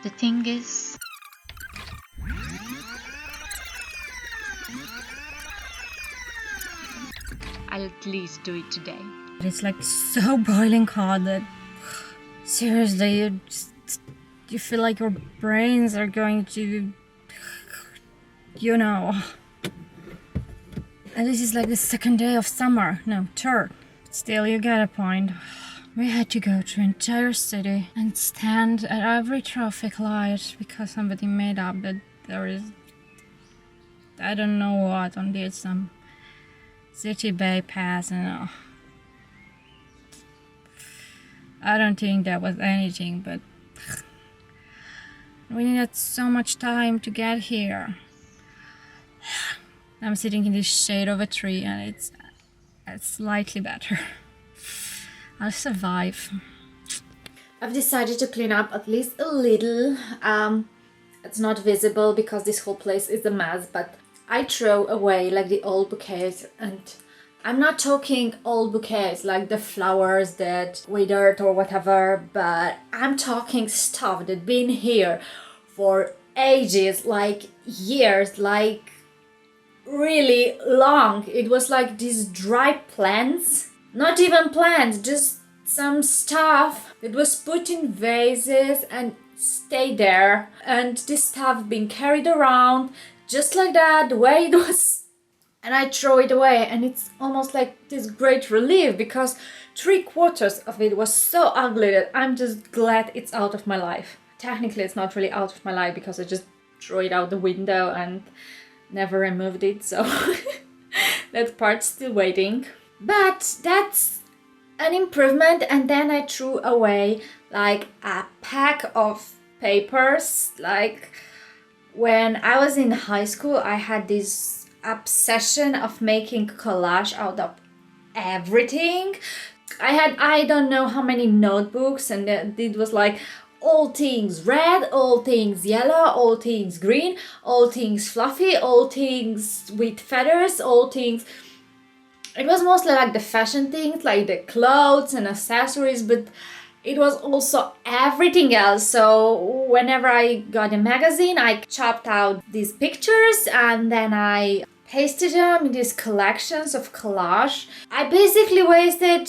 The thing is, I'll at least do it today. It's like so boiling hot that seriously, you feel like your brains are going to, you know. And this is like the second day of summer. No, third. Still, you get a point. We had to go through entire city and stand at every traffic light because somebody made up that there is, I don't know what, on this some city bypass and I don't think that was anything, but we needed so much time to get here. I'm sitting in the shade of a tree and it's slightly better. I'll survive. I've decided to clean up at least a little. It's not visible because this whole place is a mess, but I throw away like the old bouquets, and I'm not talking old bouquets like the flowers that withered or whatever, but I'm talking stuff that been here for ages, like years, like really long. It was like these dry plants. Not even plants, just some stuff that was put in vases and stayed there. And this stuff being carried around just like that, the way it was. And I throw it away, and it's almost like this great relief because 3/4 of it was so ugly that I'm just glad it's out of my life. Technically, it's not really out of my life because I just threw it out the window and never removed it, so that part's still waiting. But that's an improvement. And then I threw away like a pack of papers. Like when I was in high school, I had this obsession of making collage out of everything. I don't know how many notebooks, and it was like all things red, all things yellow, all things green, all things fluffy, all things with feathers, all things. It was mostly like the fashion things, like the clothes and accessories, but it was also everything else. So whenever I got a magazine, I chopped out these pictures and then I pasted them in these collections of collage. I basically wasted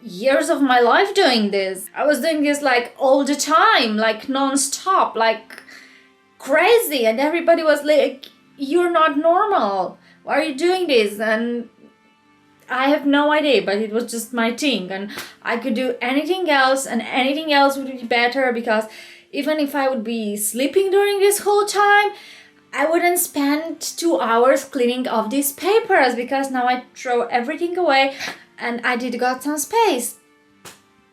years of my life doing this. I was doing this like all the time, like non-stop, like crazy, and everybody was like, "You're not normal. Why are you doing this?" And I have no idea, but it was just my thing, and I could do anything else, and anything else would be better because even if I would be sleeping during this whole time, I wouldn't spend 2 hours cleaning off these papers because now I throw everything away and I did got some space.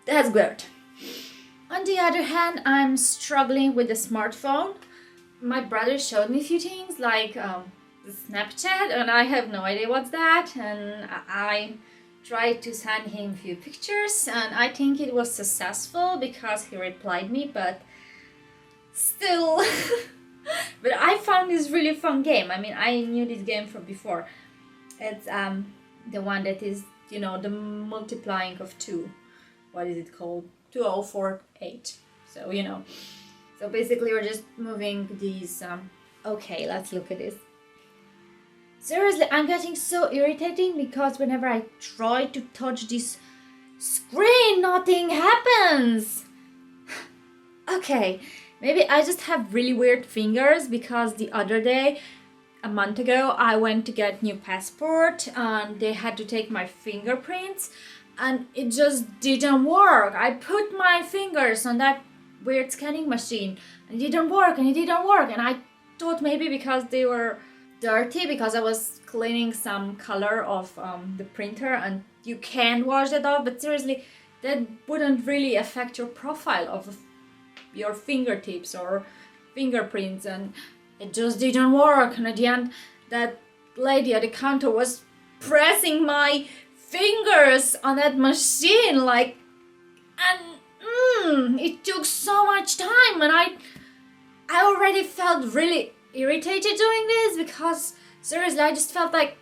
That's good. On the other hand, I'm struggling with the smartphone. My brother showed me a few things like the Snapchat, and I have no idea what's that, and I tried to send him a few pictures and I think it was successful because he replied me, but still but I found this really fun game. I mean, I knew this game from before. It's the one that is, you know, the multiplying of 2. What is it called? 2048. So, you know. So basically we're just moving these okay, let's look at this. Seriously, I'm getting so irritating because whenever I try to touch this screen, nothing happens. Okay, maybe I just have really weird fingers because the other day, a month ago, I went to get new passport and they had to take my fingerprints and it just didn't work. I put my fingers on that weird scanning machine and it didn't work and it didn't work, and I thought maybe because they were dirty because I was cleaning some color of the printer and you can wash that off, but seriously, that wouldn't really affect your profile of your fingertips or fingerprints, and it just didn't work. And at the end, that lady at the counter was pressing my fingers on that machine, like, and it took so much time, and I already felt really irritated doing this because seriously, I just felt like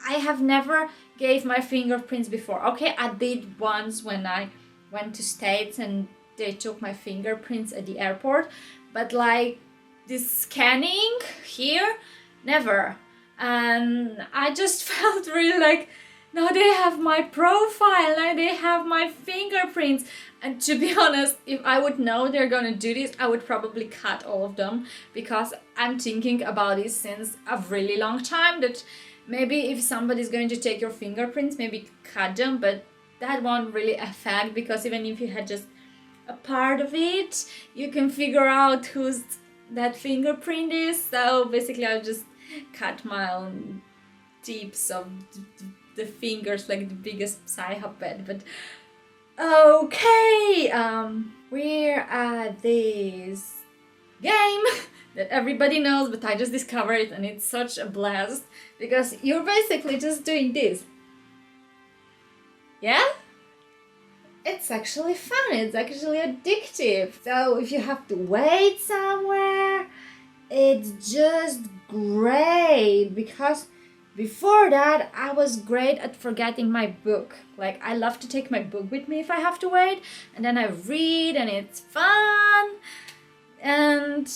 I have never gave my fingerprints before. Okay, I did once when I went to States and they took my fingerprints at the airport, but like this scanning here, never. And I just felt really like, now they have my profile, now they have my fingerprints. And to be honest, if I would know they're gonna do this, I would probably cut all of them, because I'm thinking about this since a really long time, that maybe if somebody's going to take your fingerprints, maybe cut them, but that won't really affect, because even if you had just a part of it, you can figure out whose that fingerprint is. So basically I'll just cut my own tips of the fingers, like the biggest psychopath. But okay, we're at this game that everybody knows, but I just discovered it and it's such a blast, because you're basically just doing this. Yeah? It's actually fun, it's actually addictive. So if you have to wait somewhere, it's just great, because before that I was great at forgetting my book. Like, I love to take my book with me if I have to wait, and then I read and it's fun and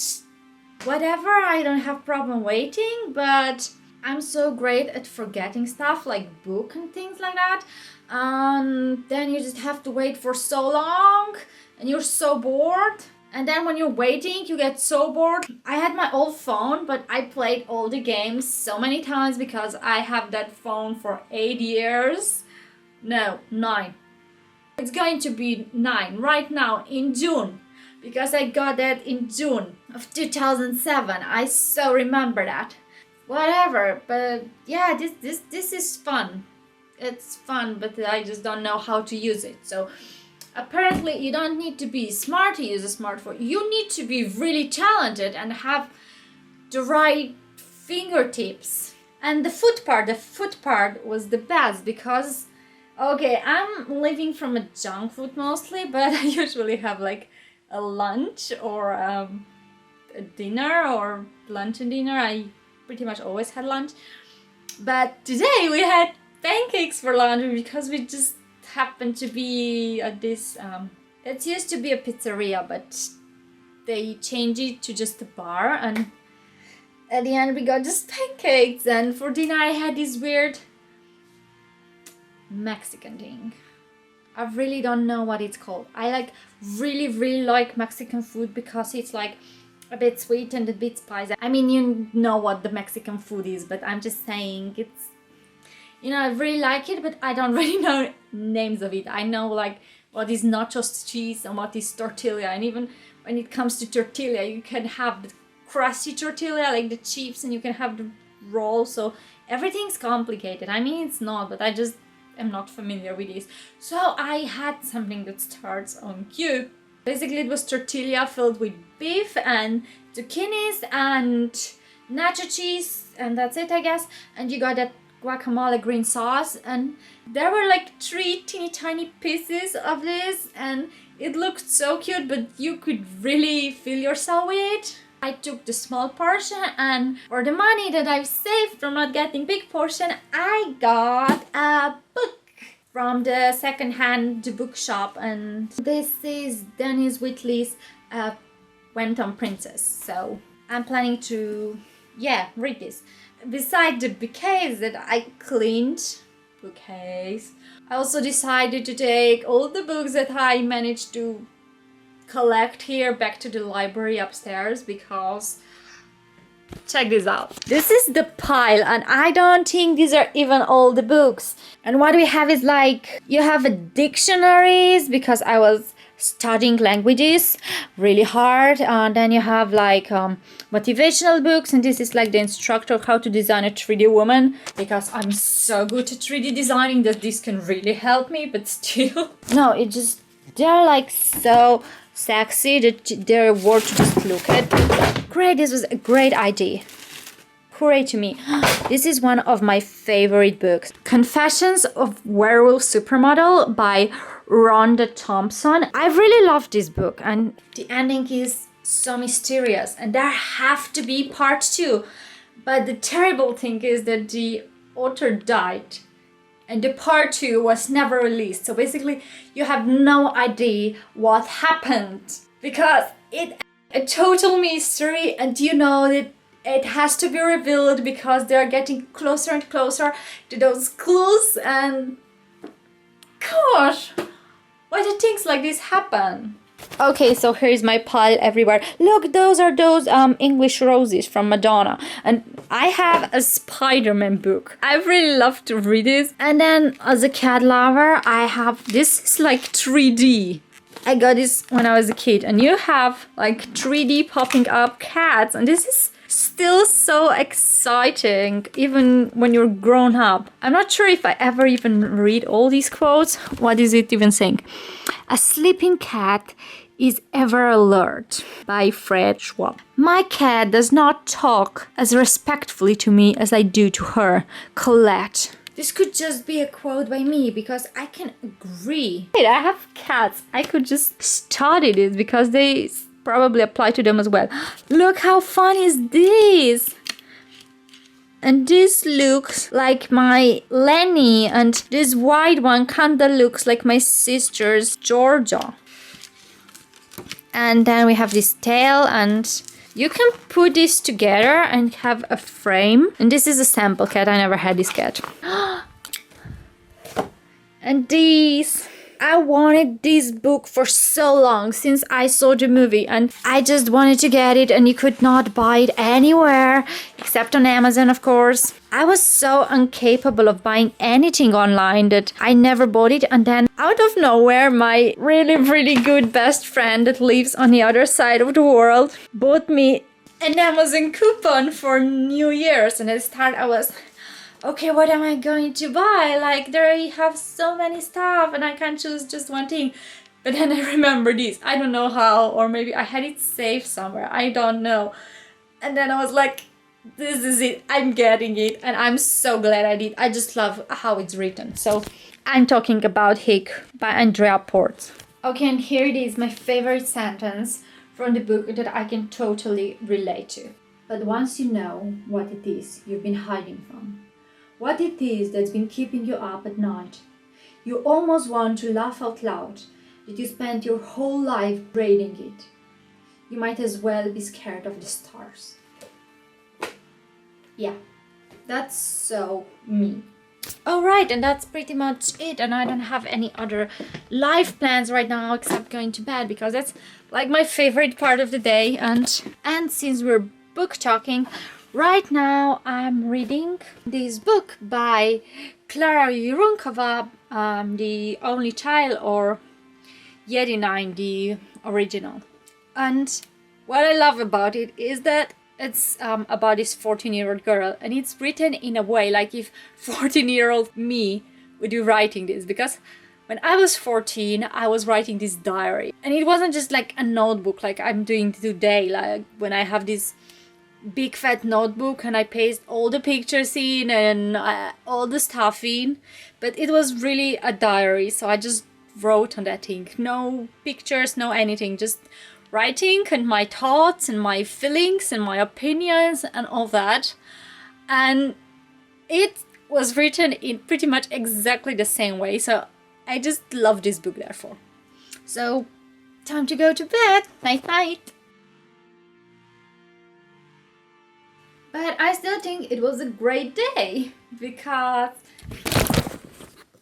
whatever, I don't have problem waiting. But I'm so great at forgetting stuff like book and things like that. Then you just have to wait for so long and you're so bored. And then when you're waiting, you get so bored. I had my old phone, but I played all the games so many times because I have that phone for 8 years. No, 9. It's going to be 9 right now in June, because I got that in June of 2007. I so remember that. Whatever, but yeah, this is fun. It's fun, but I just don't know how to use it. So apparently you don't need to be smart to use a smartphone. You need to be really talented and have the right fingertips. And the foot part was the best, because okay, I'm living from a junk food mostly, but I usually have like a lunch or a dinner, or lunch and dinner. I pretty much always had lunch. But today we had pancakes for lunch, because we just happened to be at this it used to be a pizzeria, but they changed it to just a bar, and at the end we got just pancakes. And for dinner I had this weird Mexican thing. I really don't know what it's called. I like really like Mexican food, because it's like a bit sweet and a bit spicy. I mean, you know what the Mexican food is, but I'm just saying it's, you know, I really like it, but I don't really know names of it. I know like what is nachos cheese and what is tortilla. And even when it comes to tortilla, you can have the crusty tortilla, like the chips, and you can have the roll. So everything's complicated. I mean, it's not, but I just am not familiar with this. So I had something that starts on Q. Basically, it was tortilla filled with beef and zucchinis and nacho cheese, and that's it, I guess. And you got that guacamole green sauce, and there were like 3 teeny tiny pieces of this, and it looked so cute, but you could really fill yourself with it. I took the small portion, and for the money that I've saved from not getting big portion, I got a book from the second-hand bookshop, and this is Dennis Whitley's Went on Princess. So I'm planning to, read this. Beside the bouquets that I cleaned, I also decided to take all the books that I managed to collect here back to the library upstairs, because check this out. This is the pile, and I don't think these are even all the books. And what we have is like, you have a dictionaries, because I was studying languages really hard, and then you have like motivational books, and this is like the instructor how to design a 3D woman, because I'm so good at 3D designing that this can really help me. But still, no, it just, they're like so sexy that they're worth to just look at. Great, this was a great idea. Hooray to me. This is one of my favorite books. Confessions of Werewolf Supermodel by Rhonda Thompson. I really love this book, and the ending is so mysterious, and there have to be part 2. But the terrible thing is that the author died and the part 2 was never released. So basically you have no idea what happened because it's a total mystery, and you know that it has to be revealed because they're getting closer and closer to those clues. And gosh, why do things like this happen? Okay, so here's my pile everywhere. Look, those are those English roses from Madonna. And I have a Spider-Man book. I really love to read it. And then as a cat lover, I have this is like 3D. I got this when I was a kid, and you have like 3D popping up cats, and this is still so exciting even when you're grown up. I'm not sure if I ever even read all these quotes. What is it even saying? A sleeping cat is ever alert, by Fred Schwab. My cat does not talk as respectfully to me as I do to her, Colette. This could just be a quote by me because I can agree. Wait, I have cats. I could just study this because they probably apply to them as well. Look how fun is this! And this looks like my Lenny, and this white one kinda looks like my sister's Georgia. And then we have this tail, and you can put this together and have a frame. And this is a sample cat. I never had this cat. And these. I wanted this book for so long since I saw the movie, and I just wanted to get it, and you could not buy it anywhere except on Amazon, of course. I was so incapable of buying anything online that I never bought it, and then out of nowhere my really good best friend that lives on the other side of the world bought me an Amazon coupon for New Year's, and at the start I was okay, what am I going to buy? Like, they have so many stuff and I can't choose just one thing. But then I remember this. I don't know how, or maybe I had it saved somewhere. I don't know. And then I was like, this is it. I'm getting it. And I'm so glad I did. I just love how it's written. So I'm talking about Hick by Andrea Port. Okay, and here it is, my favorite sentence from the book that I can totally relate to. But once you know what it is you've been hiding from, what it is that's been keeping you up at night, you almost want to laugh out loud that you spent your whole life braiding it. You might as well be scared of the stars. Yeah, that's so me. Alright, and that's pretty much it, and I don't have any other life plans right now except going to bed because that's like my favorite part of the day. And since we're book talking, right now I'm reading this book by Klara Jurunkova, The Only Child, or Yeti 9, the original. And what I love about it is that it's about this 14-year-old girl, and it's written in a way like if 14-year-old me would be writing this, because when I was 14 I was writing this diary, and it wasn't just like a notebook like I'm doing today, like when I have this big fat notebook and I paste all the pictures in and all the stuff in, but it was really a diary. So I just wrote on that thing, no pictures, no anything, just writing and my thoughts and my feelings and my opinions and all that. And it was written in pretty much exactly the same way, so I just love this book therefore. So time to go to bed. Night night. But I still think it was a great day because